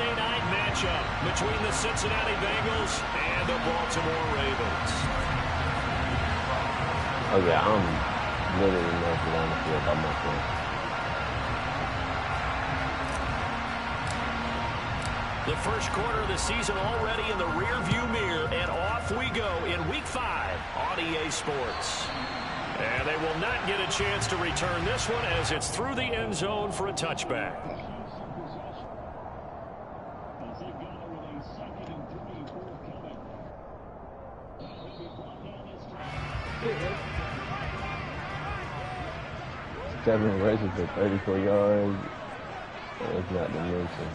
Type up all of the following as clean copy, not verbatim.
Thursday night matchup between the Cincinnati Bengals and the Baltimore Ravens. Oh, yeah, I'm literally nosing down the field by my phone. The first quarter of the season already in the rearview mirror, and off we go in Week 5 on EA Sports. And they will not get a chance to return this one as it's through the end zone for a touchback. Seven rushes for 34 yards. That's not the mention.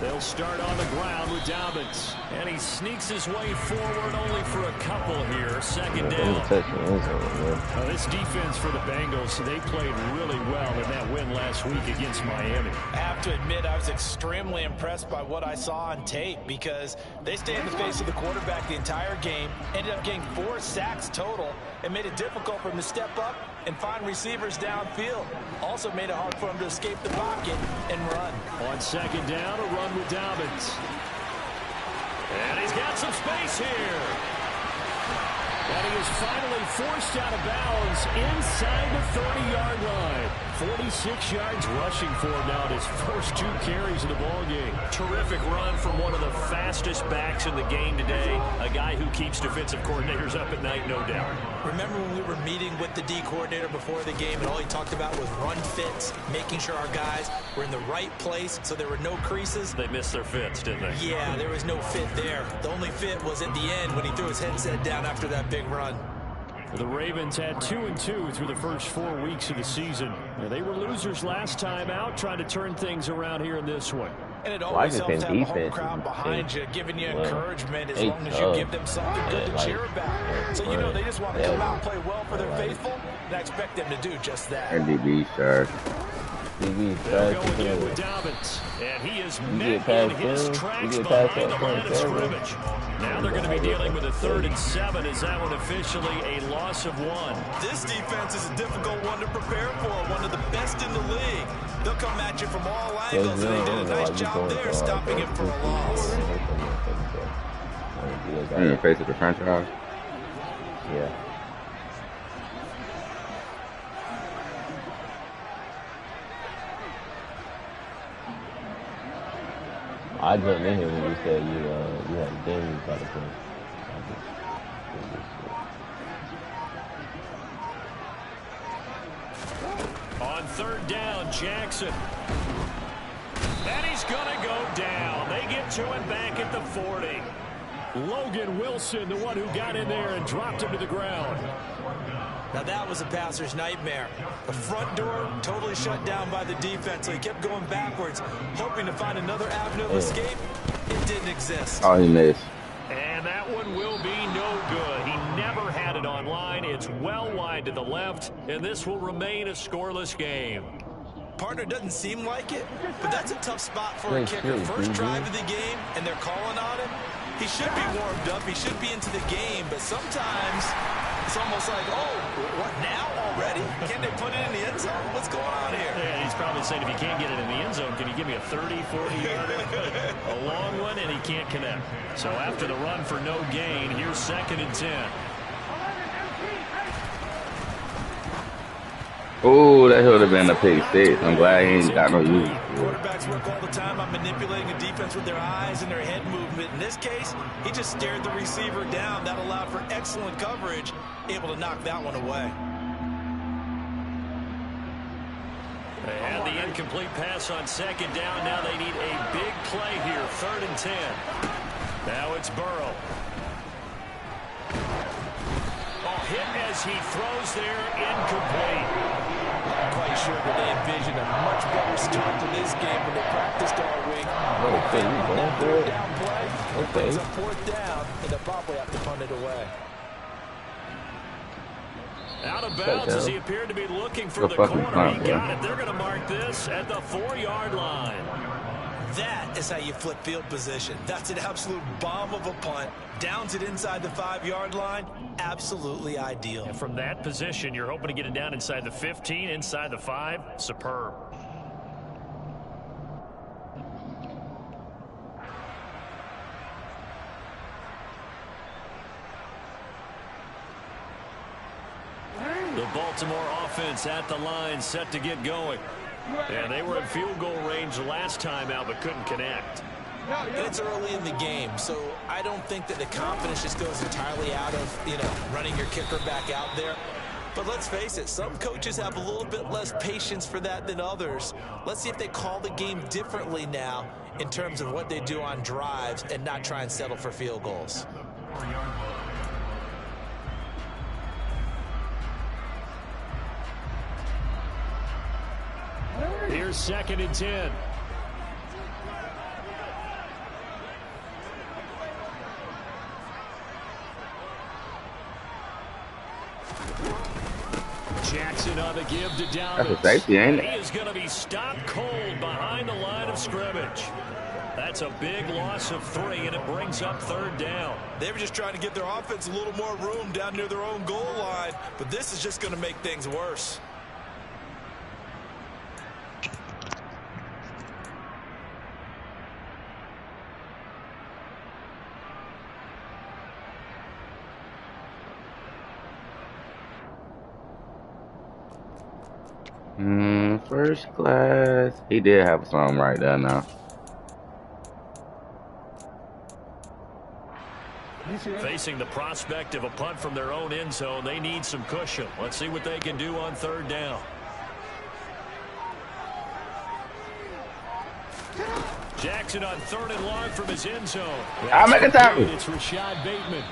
They'll start on the ground with Dobbins. And he sneaks his way forward only for a couple here. Second down. Now this defense for the Bengals, they played really well in that win last week against Miami. I have to admit, I was extremely impressed by what I saw on tape because they stayed in the face of the quarterback the entire game, ended up getting 4 sacks total, and made it difficult for him to step up and find receivers downfield. Also made it hard for him to escape the pocket and run. On second down, a run with Dobbins. And he's got some space here. And he is finally forced out of bounds inside the 30-yard line. 46 yards rushing for him now in his first 2 carries of the ballgame. Terrific run from one of the fastest backs in the game today. A guy who keeps defensive coordinators up at night, no doubt. Remember when we were meeting with the D coordinator before the game and all he talked about was run fits, making sure our guys were in the right place so there were no creases? They missed their fits, didn't they? Yeah, there was no fit there. The only fit was at the end when he threw his headset down after that big run. The Ravens had 2-2 through the first 4 weeks of the season. They were losers last time out, trying to turn things around here in this one. And it always helps to have a home crowd behind you, giving you encouragement as long as you give them something good to cheer about. So, you know, they just want to come out and play well for their faithful, and I expect them to do just that. RDB shark. They'll go again with Dobbins, and he is met in his tracks behind the line of scrimmage. Now they're going to be dealing with a 3rd and 7. Is that one officially a loss of 1? This defense is a difficult one to prepare for, one of the best in the league. They'll come at you from all angles, and they did a nice job there stopping him for a loss. In the face of the franchise? Yeah. I jumped in here when you said you had a game you tried to play. On 3rd down, Jackson. And he's going to go down. They get to him back at the 40. Logan Wilson, the one who got in there and dropped him to the ground. Now that was a passer's nightmare. The front door totally shut down by the defense, so he kept going backwards, hoping to find another avenue of escape. It didn't exist. Oh, he missed. And that one will be no good. He never had it on line. It's well wide to the left, and this will remain a scoreless game. Partner, doesn't seem like it, but that's a tough spot for a kicker. First drive of the game, and they're calling on him. He should be warmed up. He should be into the game, but sometimes it's almost like, oh, what now already? Can't they put it in the end zone? What's going on here? Yeah, he's probably saying if you can't get it in the end zone, can you give me a 30, 40-yarder? A long one, and he can't connect. So after the run for no gain, here's 2nd and 10. Oh, that should have been a pick 6. I'm glad he ain't got no use. Quarterbacks work all the time on manipulating a defense with their eyes and their head movement. In this case, he just stared the receiver down. That allowed for excellent coverage, able to knock that one away. They had the incomplete pass on 2nd down. Now they need a big play here, 3rd and 10. Now it's Burrow. Hit as he throws there, incomplete. I'm quite sure that they envisioned a much better start to this game when they practiced all week. Down play, brings up 4th down, and they'll probably have to punt it away. Out of bounds as he appeared to be looking for the corner. He got it. They're going to mark this at the 4-yard line. That is how you flip field position. That's an absolute bomb of a punt. Downs it inside the 5-yard line. Absolutely ideal. And from that position, you're hoping to get it down inside the 15, inside the 5. Superb. The Baltimore offense at the line, set to get going. And they were in field goal range last time out, but couldn't connect. And it's early in the game, so I don't think that the confidence just goes entirely out of, running your kicker back out there. But let's face it, some coaches have a little bit less patience for that than others. Let's see if they call the game differently now in terms of what they do on drives and not try and settle for field goals. Here's 2nd and 10. Jackson on the give to Dobbins. That's a safety, ain't it? He is going to be stopped cold behind the line of scrimmage. That's a big loss of 3, and it brings up 3rd down. They were just trying to give their offense a little more room down near their own goal line, but this is just going to make things worse. First class. He did have something right there now. Facing the prospect of a punt from their own end zone, they need some cushion. Let's see what they can do on 3rd down. Jackson on 3rd and long from his end zone. I'll make a tackle. It's Rashad Bateman.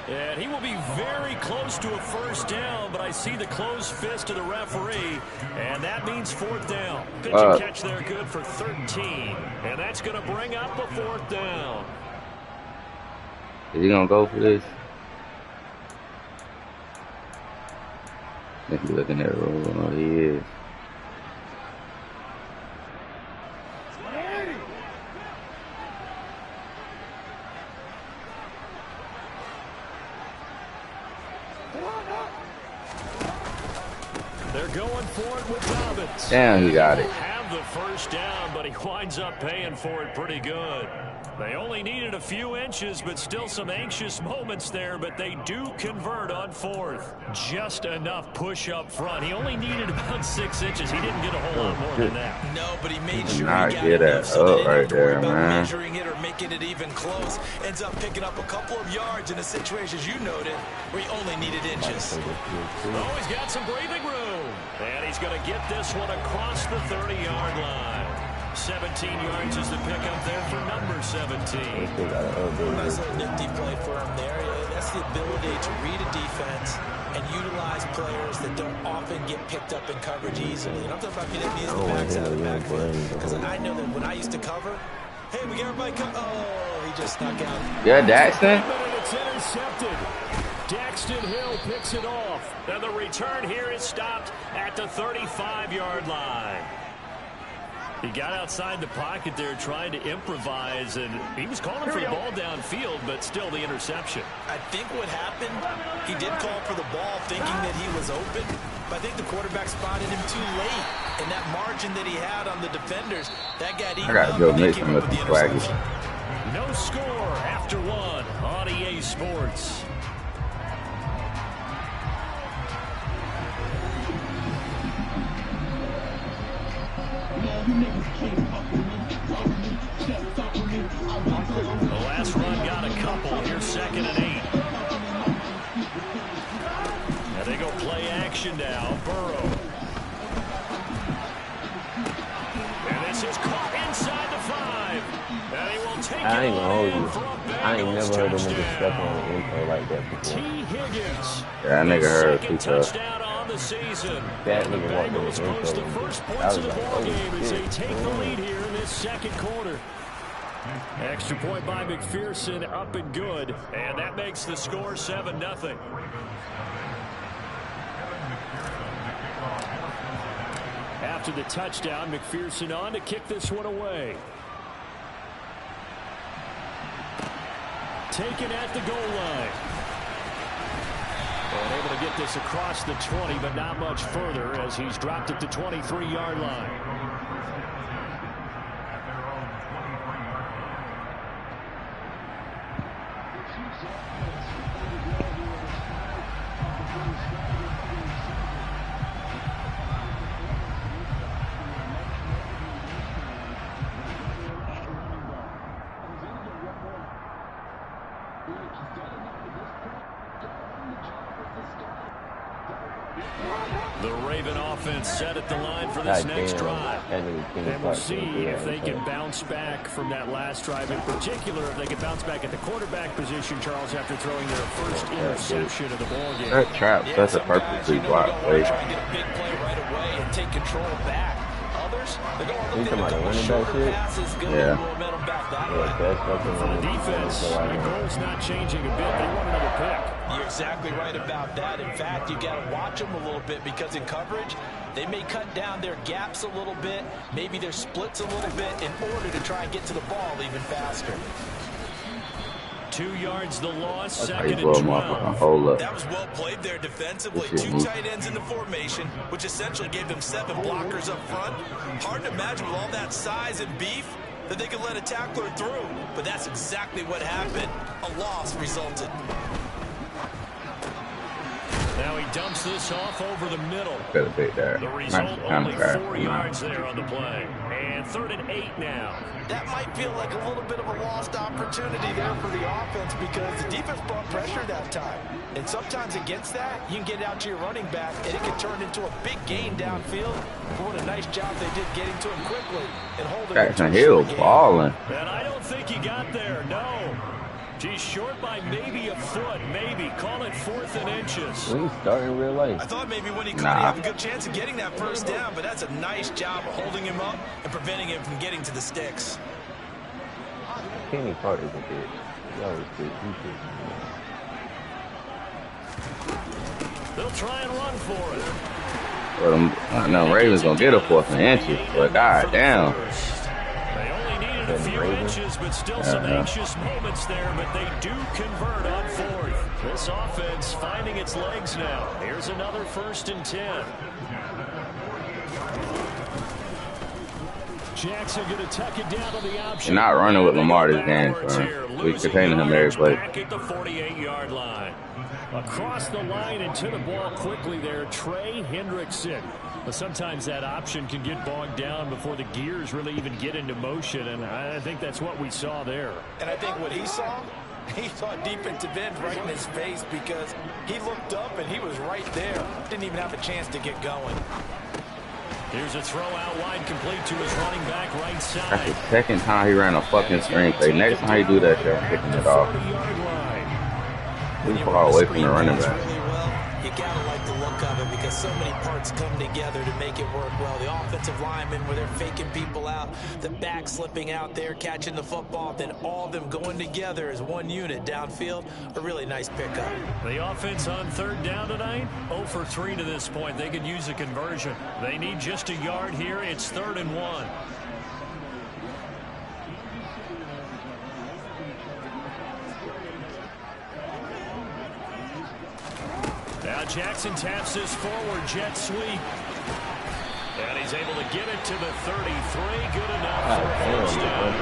And he will be very close to a 1st down, but I see the closed fist of the referee, and that means 4th down. Pitch and catch there good for 13, and that's going to bring up a 4th down. Is he going to go for this? If you're looking at it, oh, he is. They're going for it with Dobbins. Damn, he got it. Have the 1st down, but he winds up paying for it pretty good. They only needed a few inches, but still some anxious moments there, but they do convert on 4th. Just enough push up front. He only needed about 6 inches. He didn't get a whole lot more than that. No, but he made sure Not he got get enough it so they up didn't right have to worry there, about man. measuring it or making it even close. Ends up picking up a couple of yards in a situation, as you noted, where he only needed inches. Oh, he's got some breathing room. And he's going to get this one across the 30-yard line. 17 yards is the pickup there for number 17. Nice little nifty play for him there. That's the ability to read a defense and utilize players that don't often get picked up in coverage easily. And I'm talking about getting these backs out of the backfield. Because I know that when I used to cover, hey, we got everybody oh, he just snuck out. Yeah, Daxton. It's intercepted. Daxton Hill picks it off. And the return here is stopped at the 35-yard line. He got outside the pocket there trying to improvise, and he was calling for the ball downfield, but still the interception. I think what happened, he did call for the ball thinking that he was open, but I think the quarterback spotted him too late. And that margin that he had on the defenders, that got eaten up. I gotta go make some of the swaggy. No score after 1 on EA Sports. The last run got a couple. Here's 2nd and 8. Now they go play action now. Burrow. And this is caught inside the 5. And he will take I ain't gonna hold you. I ain't Bengals never heard a nigga touchdown. step on an intro like that before. T. Higgins. Yeah, that nigga heard too tough. Touchdown on the season. That And the nigga walked in Bengals the post the intro. first I points was of the like, ball oh, game as they shit. take the lead here in this 2nd quarter. Extra point by McPherson, up and good, and that makes the score 7-0. After the touchdown, McPherson on to kick this one away. taken at the goal line. And able to get this across the 20, but not much further as he's dropped it to 23-yard line. The Raven offense set at the line for this next drive. And we'll see if they can bounce back from that last drive. In particular, if they can bounce back at the quarterback position, Charles, after throwing their first interception of the ball game. That trap, that's a perfectly blocked play. Try and get a big play right away and take control back. Others, they're going to the shorter passes, get a little momentum back that way. For the defense, the goal's not changing a bit. They want another pick. You're exactly right about that. In fact, you got to watch them a little bit because in coverage, they may cut down their gaps a little bit, maybe their splits a little bit in order to try and get to the ball even faster. 2 yards the loss, That's second how you and blow 12. That was well played there defensively. 2 tight ends in the formation, which essentially gave them 7 blockers up front. Hard to imagine with all that size and beef that they could let a tackler through, but that's exactly what happened. A loss resulted. Now he dumps this off over the middle. Could have beat that. The result, only 4 yards there on the play. And 3rd and 8 now. That might feel like a little bit of a lost opportunity there for the offense because the defense brought pressure that time. And sometimes against that, you can get out to your running back, and it can turn into a big gain downfield. But what a nice job they did getting to him quickly and holding him to a Hill short balling. And I don't think he got there, no. He's short by maybe a foot, maybe. Call it 4th and inches. We starting real life. I thought maybe when he caught, he had a good chance of getting that first down, but that's a nice job of holding him up and preventing him from getting to the sticks. Kenny Carter's a bit. He always good. They'll try and run for it. Well, I know Ravens gonna get a 4th and inches, but goddamn. A few inches, but still some anxious moments there, but they do convert on 4th. This offense finding its legs now. Here's another 1st and 10. Jackson going to tuck it down to the option. You're not running with Lamar this game, so we containing him every play. Back at the 48-yard line. Across the line and to the ball quickly there, Trey Hendrickson. But sometimes that option can get bogged down before the gears really even get into motion, and I think that's what we saw there. And I think what he saw defensive end right in his face because he looked up and he was right there. Didn't even have a chance to get going. Here's a throw out wide complete to his running back right side. That's the 2nd time he ran a fucking screen play. Next time you do that, you're picking it off. Too far away from the running back. You gotta like the look of it because so many parts come together to make it work well. The offensive linemen where they're faking people out, the back slipping out there, catching the football, then all of them going together as one unit downfield. A really nice pickup. The offense on 3rd down tonight, 0 for 3 to this point. They could use a conversion. They need just a yard here. It's 3rd and 1. Now Jackson taps this forward jet sweep. And he's able to get it to the 33. Good enough for a 1st down.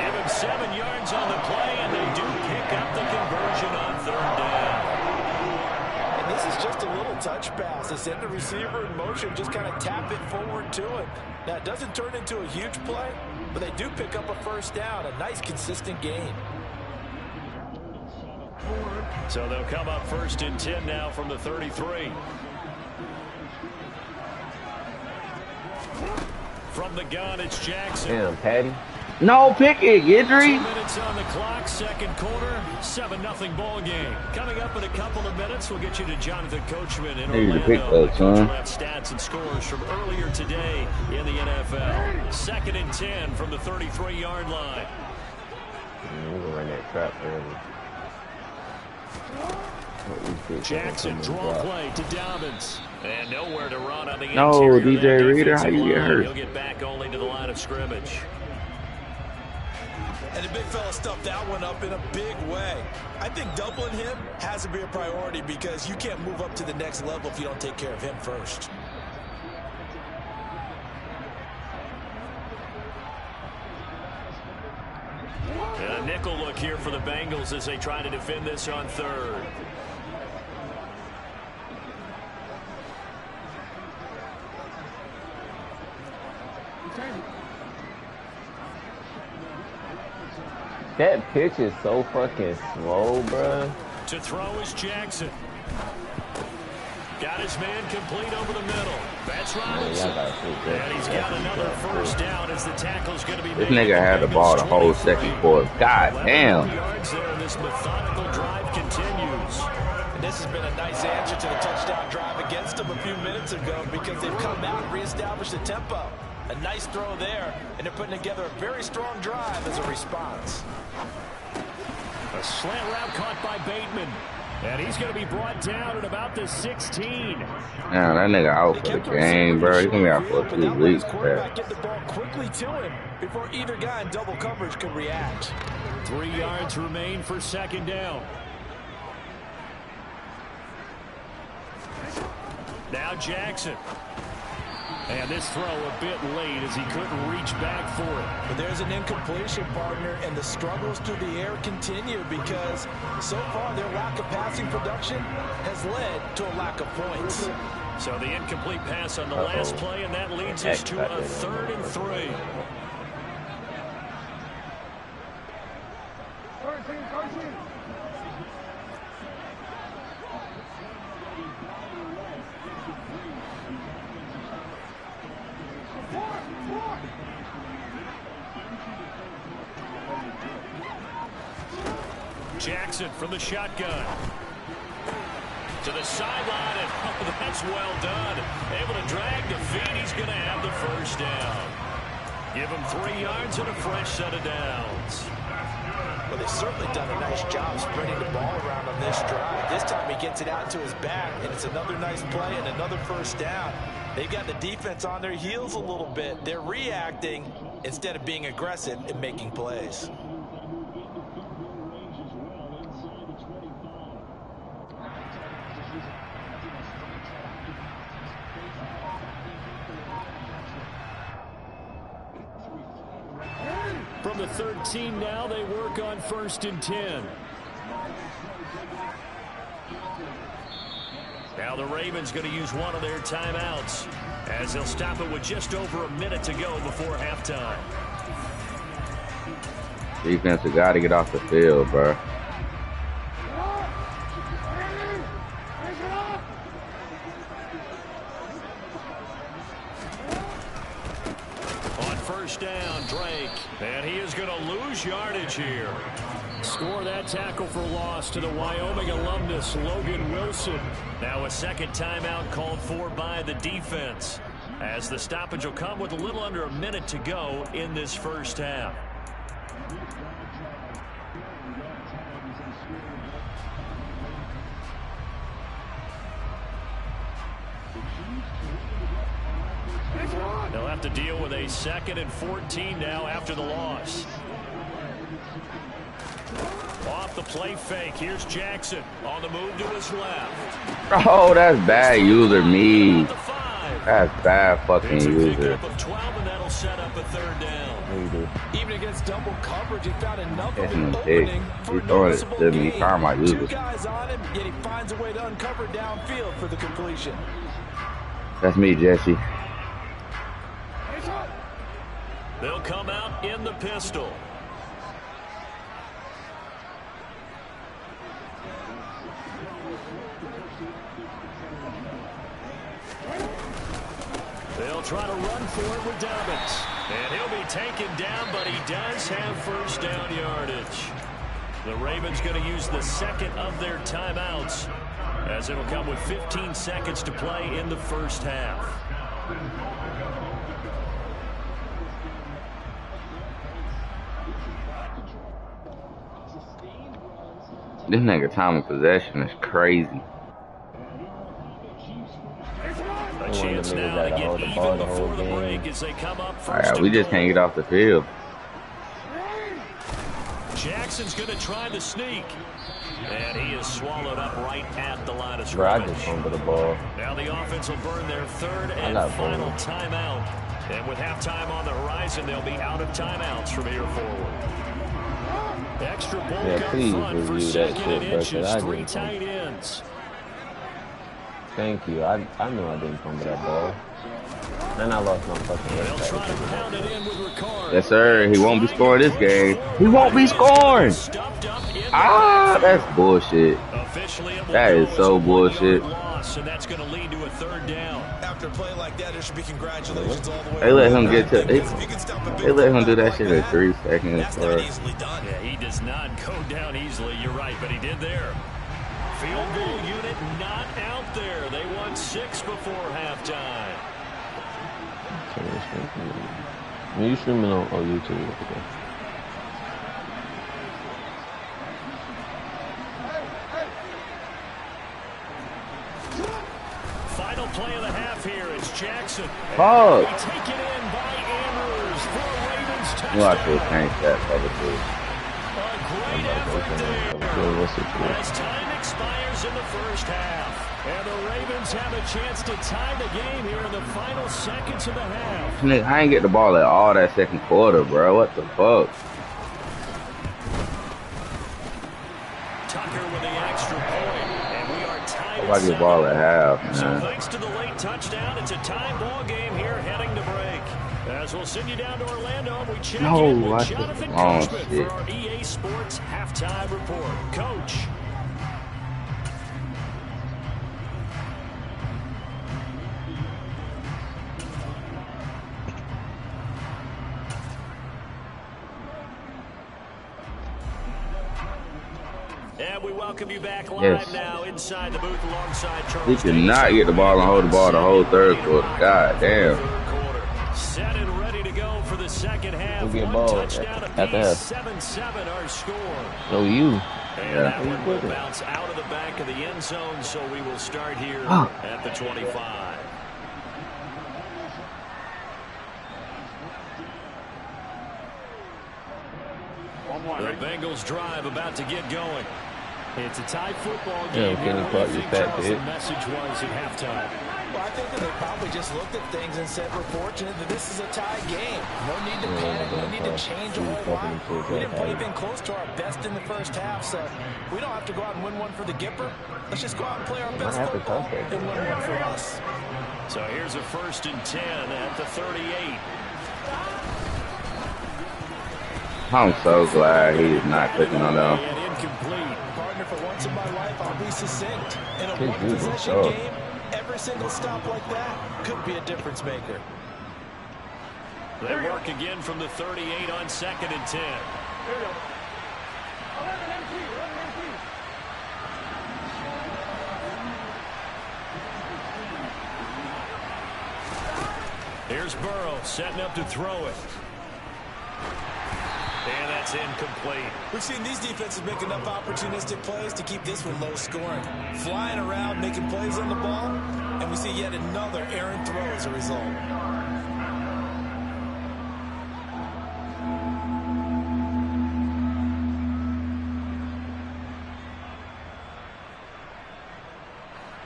Give him 7 yards on the play, and they do pick up the conversion on 3rd down. And this is just a little touch pass. They send the receiver in motion, just kind of tap it forward to him. Now, it doesn't turn into a huge play, but they do pick up a 1st down, a nice, consistent gain. So they'll come up 1st and 10 now from the 33. From the gun, it's Jackson. Damn, Patty. No, pick it, Idri. 2 minutes on the clock, 2nd quarter, 7-0 ball game. Coming up in a couple of minutes, we'll get you to Jonathan Coachman in Orlando. Stats and scores from earlier today in the NFL. 2nd and 10 from the 33-yard line. We're gonna run that trap early. Jackson draw play to Dobbins. And nowhere to run on the interior. No, DJ Reader, how you get hurt? He'll get back only to the line of scrimmage. And the big fella stuffed that one up in a big way. I think doubling him has to be a priority because you can't move up to the next level if you don't take care of him first. And a nickel look here for the Bengals as they try to defend this on third. That pitch is so fucking slow, bruh. To throw is Jackson. Got his man complete over the middle. That's Robinson. And he's got another first down as the tackle's going to be made. This nigga had the ball the whole second quarter. God damn. Yards there, and this methodical drive continues. And this has been a nice answer to the touchdown drive against them a few minutes ago because they've come out and reestablished the tempo. A nice throw there, and they're putting together a very strong drive as a response. A slant route caught by Bateman. And he's going to be brought down at about the 16. Man, that nigga out for the game, bro. He's going to be out for a few weeks, man. Get the ball quickly to him before either guy in double coverage could react. 3 yards remain for second down. Now Jackson. And this throw a bit late as he couldn't reach back for it. But there's an incompletion, partner, and the struggles through the air continue because so far their lack of passing production has led to a lack of points. So the incomplete pass on the last play, and that leads us to a 3rd and 3. Jackson from the shotgun. To the sideline, and oh, that's well done. Able to drag the feet. He's going to have the first down. Give him 3 yards and a fresh set of downs. Well, they've certainly done a nice job spreading the ball around on this drive. This time he gets it out to his back, and it's another nice play and another first down. They've got the defense on their heels a little bit. They're reacting instead of being aggressive and making plays. From the 13 now, they work on 1st and 10. Now the Ravens going to use one of their timeouts as they'll stop it with just over a minute to go before halftime. Defense has got to get off the field, bro. On 1st down, Drake. And he is going to lose yardage here. Score that tackle for loss to the Wyoming alumnus, Logan Wilson. Now a second timeout called for by the defense, as the stoppage will come with a little under a minute to go in this first half. They'll have to deal with a 2nd and 14 now after the loss. Off the play fake, here's Jackson on the move to his left. Oh, that's bad user me. That's bad fucking it's a user. of 12, and that'll set up a 3rd down. Even against double coverage, he found enough of That's an my dick. opening for He's a throwing it noticeable to me. gain. Fire my 2 user. guys on him, yet he finds a way to uncover downfield for the completion. That's me, Jesse. They'll come out in the pistol. They'll try to run for it with Dobbins. And he'll be taken down, but he does have first down yardage. The Ravens going to use the 2nd of their timeouts, as it'll come with 15 seconds to play in the first half. This nigga time of possession is crazy. A chance now to get even before the break as they come up 1st. Alright, we just can't get off the field. Jackson's going to try the sneak. And he is swallowed up right at the line of Bro, I scrimmage. just fumbled the ball. Now the offense will burn their third and final timeout. And with halftime on the horizon, they'll be out of timeouts from here forward. Extra bulk up front for second and inches, 3 tight ends. Thank you. I knew I didn't fumble that ball. And I lost my fucking They'll try to pound it in with Ricard. Yes, sir. He won't be scoring this game. He won't be scoring. Ah, that's bullshit. That is so bullshit. And that's going to lead to a third down. After a play like that, there should be congratulations all the way. They let him get to. They let him do that shit in 3 seconds. That's not easily done. Yeah, he does not go down easily. You're right, but he did there. Field goal unit not out there. They won 6 before halftime. You streaming on YouTube? Okay. Final play of the half here. It's Jackson. Fuck. Taken in by Andrews for a Ravens touchdown. You have to change that cover too. A great effort there. As time expires in the first half. And the Ravens have a chance to tie the game here in the final seconds of the half. Nigga, I ain't get the ball at all that second quarter, bro. What the fuck? Tucker with the extra point. And we are tied. How about the ball at half, man? So thanks to the late touchdown, it's a tie ball game here heading to break. As we'll send you down to Orlando, we check in with Jonathan Coachman for our EA Sports halftime report. Coach. And we welcome you back live now inside the booth alongside Charles. He could not get the ball and hold the ball the whole third quarter. God damn. Set and ready to go for the second half. We'll get One ball touchdown at the half. 7-7 our score. No, you. And that one will bounce out of the back of the end zone, so we will start here at the 25. The Bengals drive about to get going. It's a tie football game. What do you think Charles' message was at halftime? Well, I think that they probably just looked at things and said, we're fortunate that this is a tie game. No need to panic. No need to change a whole lot. We didn't play anything close to our best in the first half, so we don't have to go out and win one for the Gipper. Let's just go out and play our best football and win one for us. So here's a 1st and 10 at the 38. I'm so glad he is not clicking on them. Incomplete. Partner, for once in my life, I'll be succinct. In a one-possession game, every single stop like that could be a difference maker. They work again from the 38 on 2nd and 10. There you go. 11 MP. Here's Burrow setting up to throw it. And that's incomplete. We've seen these defenses make enough opportunistic plays to keep this one low scoring. Flying around, making plays on the ball, and we see yet another errant throw as a result.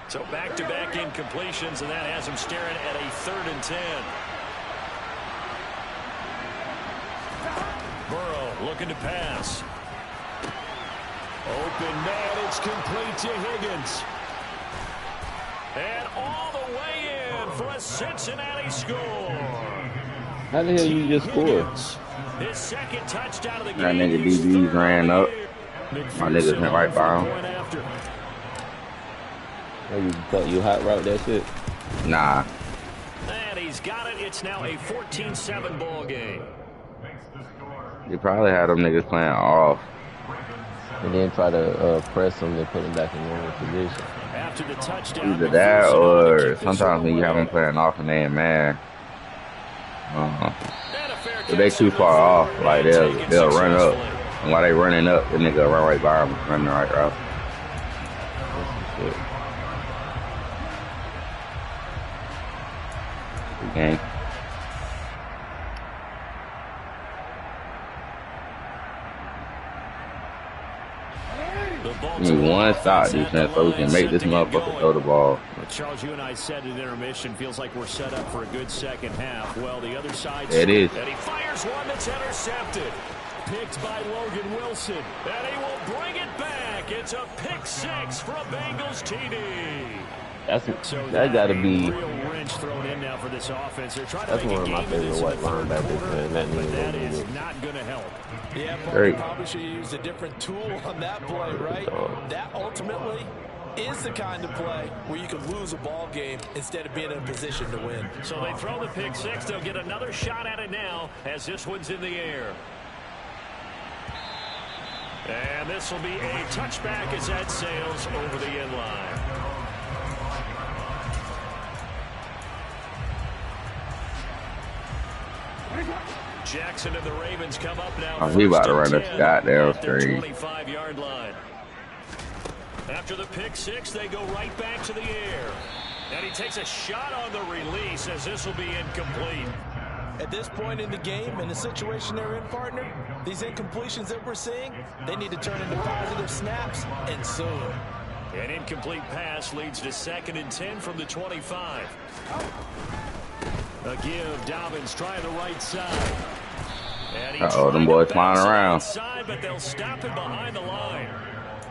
So back-to-back incompletions, and that has him staring at a 3rd and 10. Burrow looking to pass. Open man, it's complete to Higgins. And all the way in for a Cincinnati score. How the hell you just score? His 2nd touchdown of the game. That nigga DBs ran up. My niggas went right by him. Oh, you thought you hot route that shit? Nah. And he's got it. It's now a 14-7 ball game. He probably had them niggas playing off. And then try to press them and put them back in normal position. After the touchdown, Either that or sometimes when you have them playing off and they ain't man. If they too far off, like they'll run up. And while they running up, the nigga run right by them, running the right route. Game. We need one stop defense so we can make this motherfucker throw the ball. Well, Charles, you and I said at intermission, feels like we're set up for a good second half. Well, the other side. It is. And he fires one that's intercepted. Picked by Logan Wilson. And he will bring it back. It's a pick six for a Bengals TD. That got to be. Real wrench thrown in now for this offense. They're trying to That's make one of my favorite white linebackers, man. that is not going to help. Yeah, Great. probably should use a different tool on that play, right? That ultimately is the kind of play where you can lose a ball game instead of being in a position to win. So they throw the pick six. They'll get another shot at it now as this one's in the air. And this will be a touchback as that sails over the end line. Jackson and the Ravens come up now. Oh, he about to run this goddamn at their screen. 25-yard line. After the pick six, they go right back to the air. And he takes a shot on the release as this will be incomplete. At this point in the game, in the situation they're in, partner, these incompletions that we're seeing, they need to turn into positive snaps, and soon. An incomplete pass leads to 2nd and 10 from the 25. A give, Dobbins trying the right side. Uh-oh, them boys flying around. Side, but they'll stop him behind the line.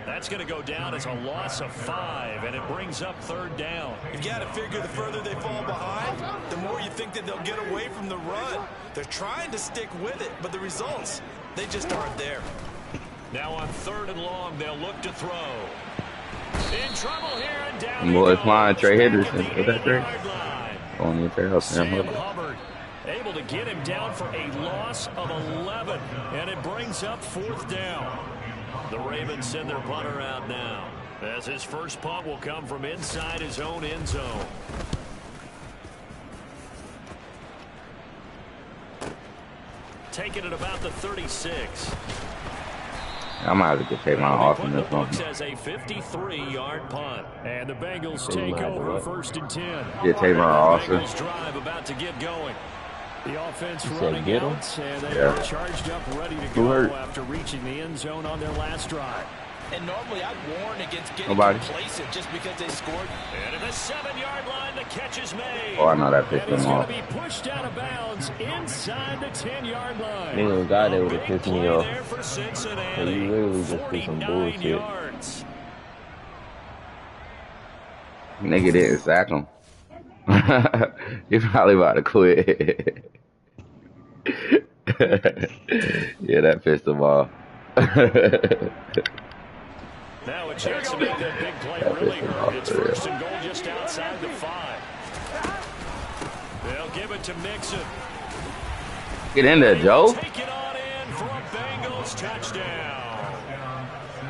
That's going to go down as a loss of 5, and it brings up 3rd down. You got to figure the further they fall behind, the more you think that they'll get away from the run. They're trying to stick with it, but the results, they just aren't there. Now on 3rd and long, they'll look to throw. In trouble here, and down Them boys flying. Trey Henderson. Is that Trey? On the trail, Sam Hubbard able to get him down for a loss of 11, and it brings up 4th down. The Ravens send their punter out now, as his first punt will come from inside his own end zone. Taking it about the 36. I might have to take my off in this one. As a 53-yard punt, and the Bengals take over 1st and 10. Yeah, take my off. Bengals drive about to get going. The offense running out, and they are charged up, ready to go after reaching the end zone on their last drive. And normally I'd warn against getting complacent just because they scored. And at the 7-yard line, the catch is made. Oh, I know that pissed him off. He's going to be pushed out of bounds inside the 10-yard line. Nigga, God, that would have pissed me off. And you literally just did some bullshit. Yards. Nigga didn't sack him. He probably about to quit. Yeah, that pissed him off. Now a chance to make that big play really hurt. It's 1st and goal just outside the 5. They'll give it to Mixon. Get in there, Joe. Take it on in for a Bengals touchdown.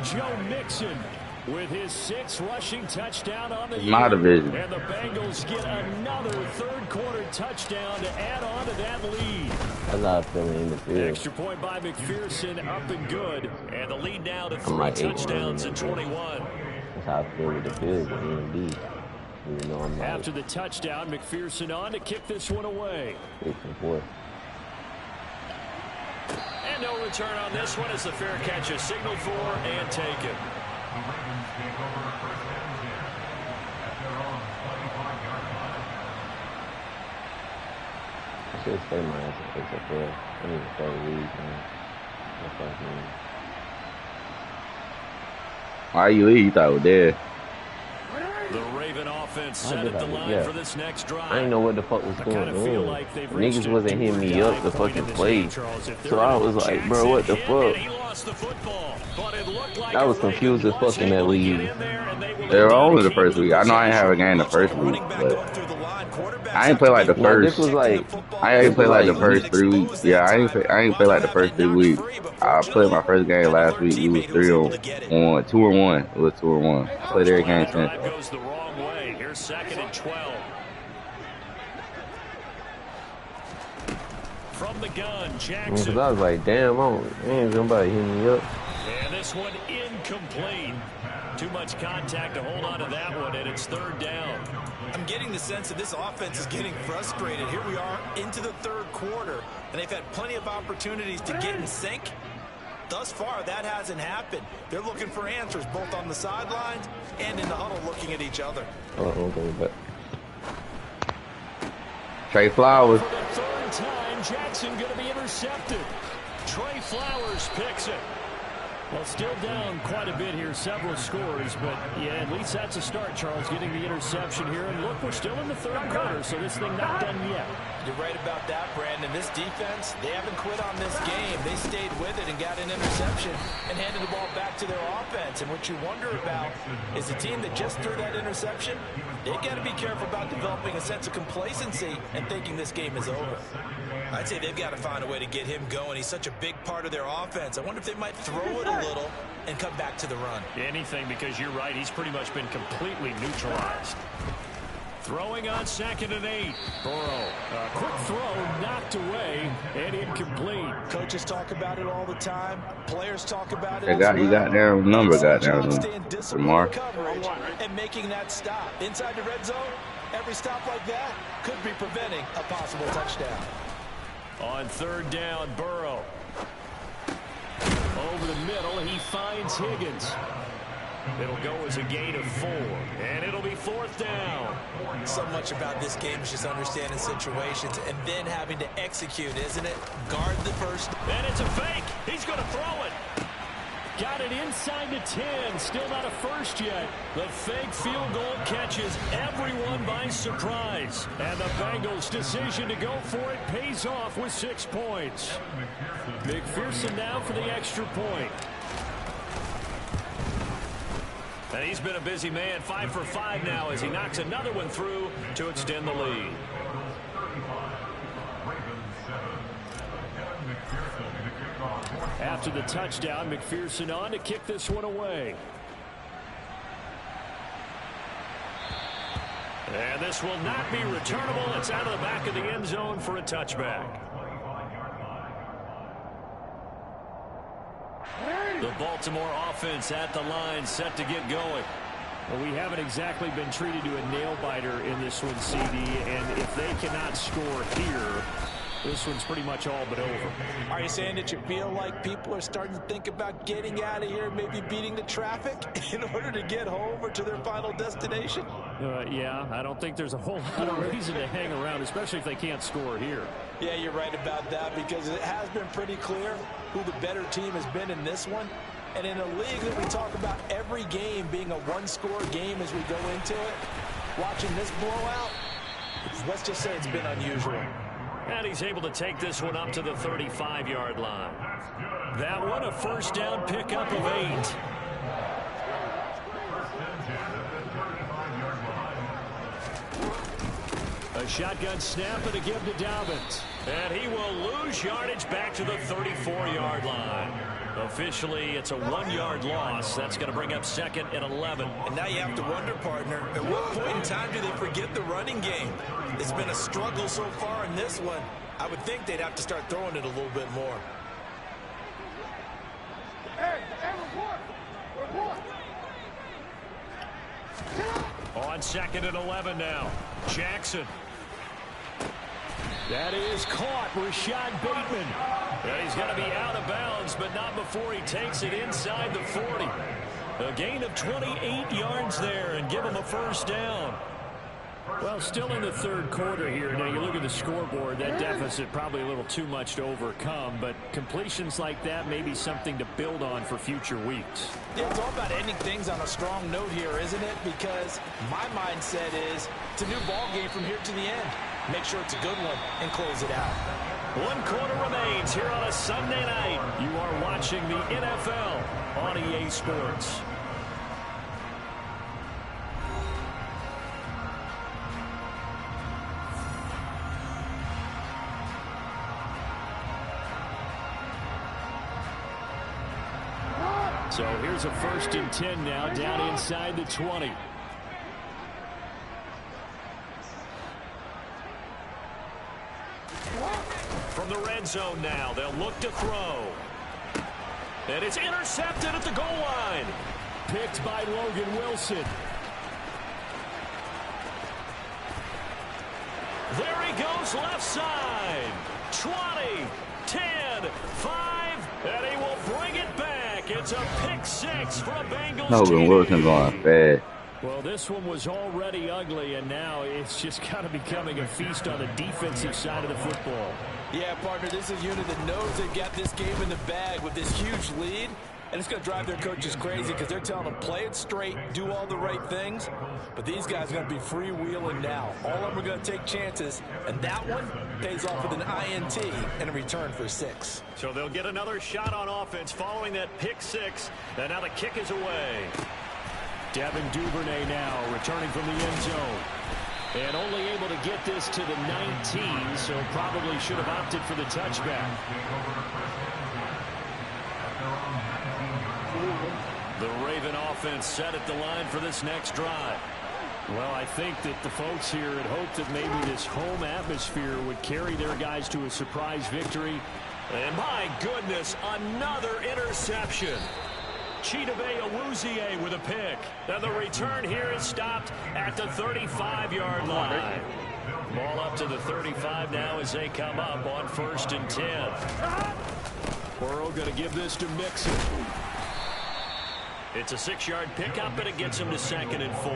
Joe Mixon with his 6th rushing touchdown on the year. My division. And the Bengals get another 3rd quarter touchdown to add on to that lead. That's how I feel in the field. Extra point by McPherson, up and good. And the lead now to 3 touchdowns and 21. That's how I feel with the field with E&D. Even though I'm After the touchdown, McPherson on to kick this one away. 6 and 4. And no return on this one as the fair catch is signaled for and taken. The Ravens take over 1st and 10 at their own 25-yard line. I should stay my ass at XFL. I need to start a league, man. That's what I mean. Why you leave? You thought it was dead. The Raven offense set at the line for this next drive. I didn't know what the fuck was going on. Like niggas wasn't hitting me up to fucking play. So I was like, bro, what the fuck? I was confused as fuck in that league. They were only the first week. I know I didn't have a game the first week, but I ain't play like the first. This was like, I ain't play like the first 3 weeks. Yeah, I ain't play like the first 3 weeks. I played my first game last week. It was 3-1, 2-1. It was 2-1. I played every game since. Goes the wrong way. Here's 2nd and 12. From the gun, Jackson. Because I was like, damn, ain't somebody hitting me up. And this one incomplete. Too much contact to hold on to that one, and it's 3rd down. I'm getting the sense that this offense is getting frustrated. Here we are into the 3rd quarter, and they've had plenty of opportunities to get in sync. thus far, that hasn't happened. They're looking for answers both on the sidelines and in the huddle looking at each other. Trey Flowers. For the third time, Jackson going to be intercepted. Trey Flowers picks it. Well, still down quite a bit here, several scores, but yeah, at least that's a start, Charles, getting the interception here. And look, we're still in the third quarter, so this thing not done yet. You're right about that, Brandon. This defense, they haven't quit on this game. They stayed with it and got an interception and handed the ball back to their offense. And what you wonder about is the team that just threw that interception, they got to be careful about developing a sense of complacency and thinking this game is over. I'd say they've got to find a way to get him going. He's such a big part of their offense. I wonder if they might throw it a little and come back to the run. Anything, because you're right. He's pretty much been completely neutralized. Throwing on 2nd and 8. Burrow. A quick throw knocked away and incomplete. Coaches talk about it all the time. Players talk about it. You got their number, Lamar. Coverage and making that stop. Inside the red zone, every stop like that could be preventing a possible touchdown. On 3rd down, Burrow. Over the middle, he finds Higgins. It'll go as a gain of 4, and it'll be 4th down. So much about this game is just understanding situations and then having to execute, isn't it? Guard the first. And it's a fake. He's going to throw it. Got it inside the 10. Still not a first yet. The fake field goal catches everyone by surprise. And the Bengals' decision to go for it pays off with 6 points. McPherson now for the extra point. And he's been a busy man, 5 for 5 now as he knocks another one through to extend the lead. After the touchdown, McPherson on to kick this one away. And this will not be returnable. It's out of the back of the end zone for a touchback. The Baltimore offense at the line, set to get going. Well, we haven't exactly been treated to a nail-biter in this one, CD, and if they cannot score here, this one's pretty much all but over. Are you saying that you feel like people are starting to think about getting out of here, maybe beating the traffic in order to get home or to their final destination? Yeah, I don't think there's a whole lot of reason to hang around, especially if they can't score here. Yeah, you're right about that, because it has been pretty clear who the better team has been in this one. And in a league that we talk about every game being a one-score game as we go into it, watching this blowout, let's just say it's been unusual. And he's able to take this one up to the 35-yard line. That one, a first down pickup of 8. A shotgun snap and a give to Dobbins. And he will lose yardage back to the 34-yard line. Officially, it's a 1-yard loss. That's going to bring up 2nd and 11. And now you have to wonder, partner, at what point in time do they forget the running game? It's been a struggle so far in this one. I would think they'd have to start throwing it a little bit more. On 2nd and 11 now. Jackson. That is caught. Rashad Bateman. And he's going to be out of bounds, but not before he takes it inside the 40. A gain of 28 yards there and give him a first down. Well, still in the third quarter here. Now, you look at the scoreboard, that deficit probably a little too much to overcome, but completions like that may be something to build on for future weeks. Yeah, it's all about ending things on a strong note here, isn't it? Because my mindset is it's a new ball game from here to the end. Make sure it's a good one and close it out. 1 quarter remains here on a Sunday night. You are watching the NFL on EA Sports. So here's a 1st and 10 now, down inside the 20. From the red zone now, they'll look to throw. And it's intercepted at the goal line. Picked by Logan Wilson. There he goes, left side. 20, 10, 5, and he will bring it It's a pick six for a Bengals Hogan TD. Wilson going fast. Well, this one was already ugly, and now it's just kind of becoming a feast on the defensive side of the football. Yeah, partner, this is a unit that knows they've got this game in the bag with this huge lead, and it's going to drive their coaches crazy because they're telling them play it straight, do all the right things, but these guys are going to be freewheeling now. All of them are going to take chances, and that one pays off with an INT and a return for 6. So they'll get another shot on offense following that pick six, and now the kick is away. Devin Duvernay now returning from the end zone. And only able to get this to the 19, so probably should have opted for the touchback. The Raven offense set at the line for this next drive. Well, I think that the folks here had hoped that maybe this home atmosphere would carry their guys to a surprise victory. And my goodness, another interception. Chidobe Awuzie with a pick. And the return here is stopped at the 35-yard line. Ball up to the 35 now as they come up on 1st and 10. Burrow going to give this to Mixon. It's a 6-yard pickup, and it gets him to 2nd and 4.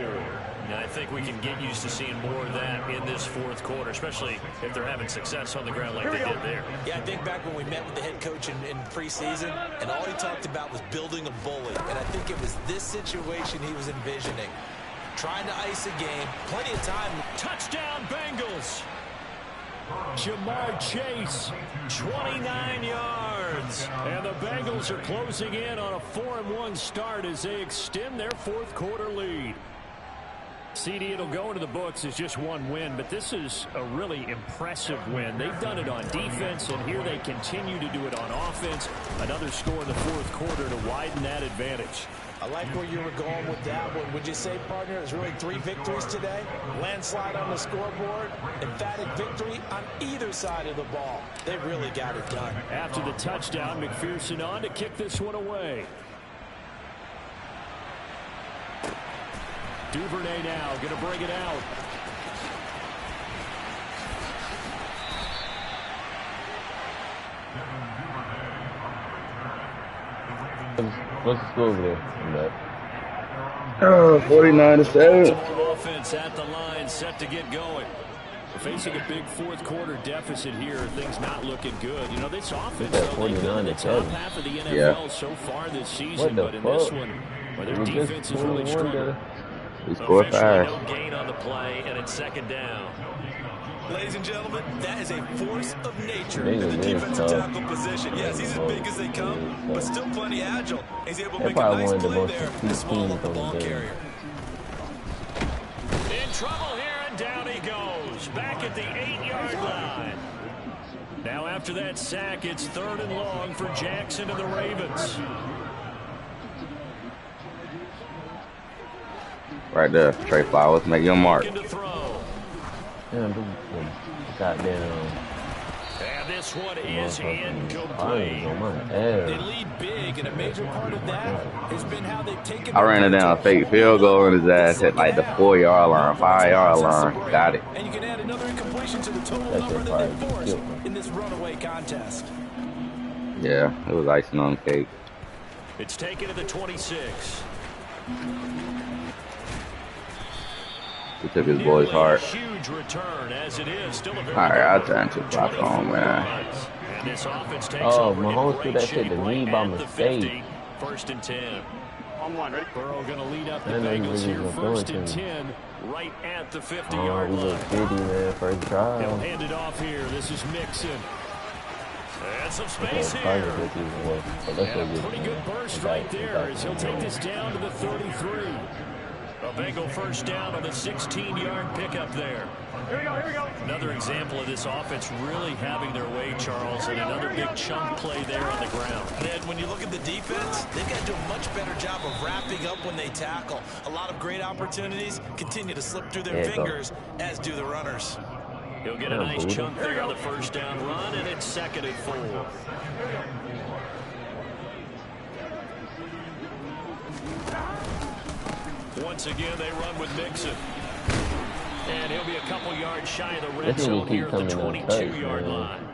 Now, I think we can get used to seeing more of that in this 4th quarter, especially if they're having success on the ground like they did there. Yeah, I think back when we met with the head coach in preseason, and all he talked about was building a bully. And I think it was this situation he was envisioning. Trying to ice a game, plenty of time. Touchdown, Bengals. Jamar Chase, 29 yards. And the Bengals are closing in on a 4-1 start as they extend their 4th quarter lead. CD, it'll go into the books as just one win, but this is a really impressive win. They've done it on defense, and here they continue to do it on offense. Another score in the 4th quarter to widen that advantage. I like where you were going with that one. Would you say, partner, there's really 3 victories today? Landslide on the scoreboard, emphatic victory on either side of the ball. They really got it done. After the touchdown, McPherson on to kick this one away. Duvernay now going to bring it out. What's the score over there? 49-7. Offense at the line, set to get going. Facing a big 4th quarter deficit here, things not looking good. You know, this offense, though, they've been in the top half of the NFL so far this season, but in this one, where their defense is really strong. We scored 5. No gain on the play, and it's 2nd down. Ladies and gentlemen, that is a force of nature in the defensive tackle position. Yes, he's as big as they come, but still plenty agile. He's able to make a nice play there to swallow the ball carrier. In trouble here, and down he goes. Back at the 8-yard line. Now after that sack, it's 3rd and long for Jackson and the Ravens. Right there, Trey Flowers, make your mark. Yeah, goddamn. And this one is incomplete. They lead big, and a major part of that has been how they've taken. I ran it down, fake field goal in his ass at like the 4-yard line, 5-yard line. Got it. And you can add another incompletion to the total number that they forced in this runaway contest. Yeah, it was icing on the cake. It's taken to the 26. He took his boy's heart. Huge return as it is. Still a very All right, I'll turn to clock on, man. And this offense takes Mahomes threw that shit to me by mistake. 1st and 10. On 1, ready? Burrow going to lead up the Bengals here. 1st and 10, right at the 50-yard line. First drive. He'll hand it off here. This is Mixon. And some space here. And a pretty good burst right there as he'll take this down to the 33. A Bengal 1st down on the 16-yard pickup there. Here we go. Another example of this offense really having their way, Charles, and another big chunk play there on the ground. And when you look at the defense, they've got to do a much better job of wrapping up when they tackle. A lot of great opportunities continue to slip through their fingers, as do the runners. He'll get a nice chunk there on the 1st down run, and it's 2nd and 4. Once again, they run with Mixon. And he'll be a couple yards shy of the red zone here at the 22-yard line.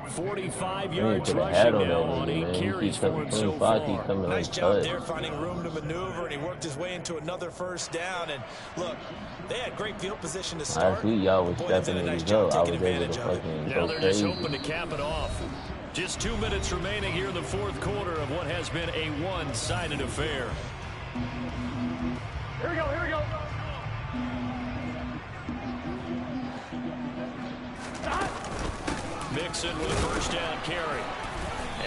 45 He yards put a rushing hat on now that on nigga, 8 man. He carries keep for coming him so 25, keep far. coming Nice job untouched. there, finding room to maneuver, and he worked his way into another first down. And look, they had great field position to start. Last week, y'all was Boy, they've stepping done a nice niggas job up. I taking was able to advantage of it. fucking Now go they're crazy. just hoping to cap it off. Just 2 minutes remaining here in the fourth quarter of what has been a one-sided affair. Here we go, here we go. Mixon with a first down carry.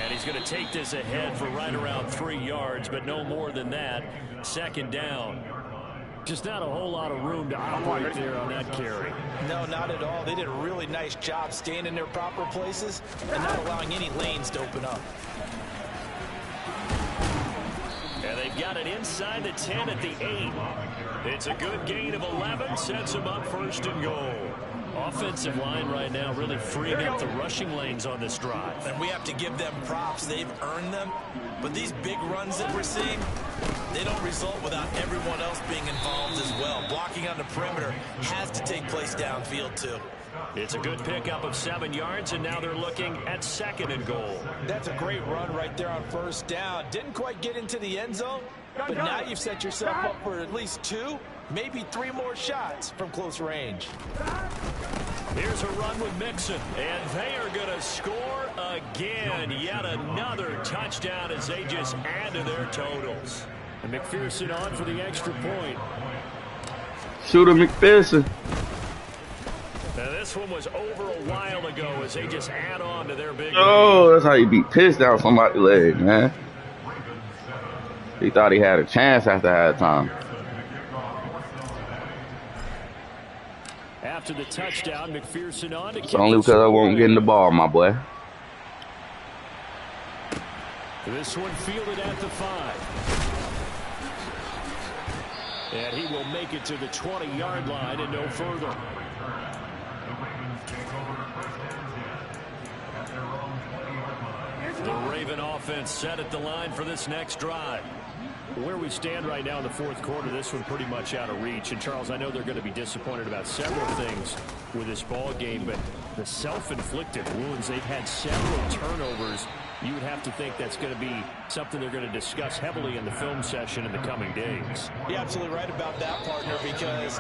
And he's going to take this ahead for right around 3 yards, but no more than that. Second down. Just not a whole lot of room to operate there on that carry. No, not at all. They did a really nice job staying in their proper places and not allowing any lanes to open up. And they've got it inside the 10 at the 8. It's a good gain of 11, sets them up first and goal. Offensive line right now really freeing up the rushing lanes on this drive. And we have to give them props. They've earned them. But these big runs that we're seeing, they don't result without everyone else being involved as well. Blocking on the perimeter has to take place downfield too. It's a good pickup of 7 yards, and now they're looking at second and goal. That's a great run right there on first down. Didn't quite get into the end zone, but now you've set yourself up for at least 2, maybe 3 more shots from close range. Here's a run with Mixon, and they are going to score again. Yet another touchdown as they just add to their totals. And McPherson on for the extra point. Shooter McPherson. Now this one was over a while ago as they just add on to their big Oh, that's how you beat piss down somebody's leg, man. He thought he had a chance after halftime. After the touchdown, McPherson on to It's only because I won't get in the ball, my boy. This one fielded at the 5. And he will make it to the 20-yard line and no further. The Raven offense set at the line for this next drive. Where we stand right now in the fourth quarter, this one pretty much out of reach. And, Charles, I know they're going to be disappointed about several things with this ball game, but the self-inflicted wounds, they've had several turnovers. You would have to think that's going to be something they're going to discuss heavily in the film session in the coming days. You're absolutely right about that, partner, because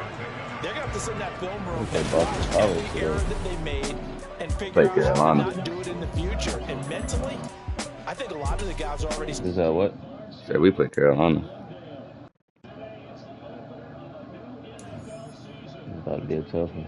they're going to have to sit in that film room Okay, and Buck watch is probably every error that they made and figure Play out how to Carolina. not do it in the future. And mentally, I think a lot of the guys are already... Is that what? Said we play Carolina. About to be a tough one.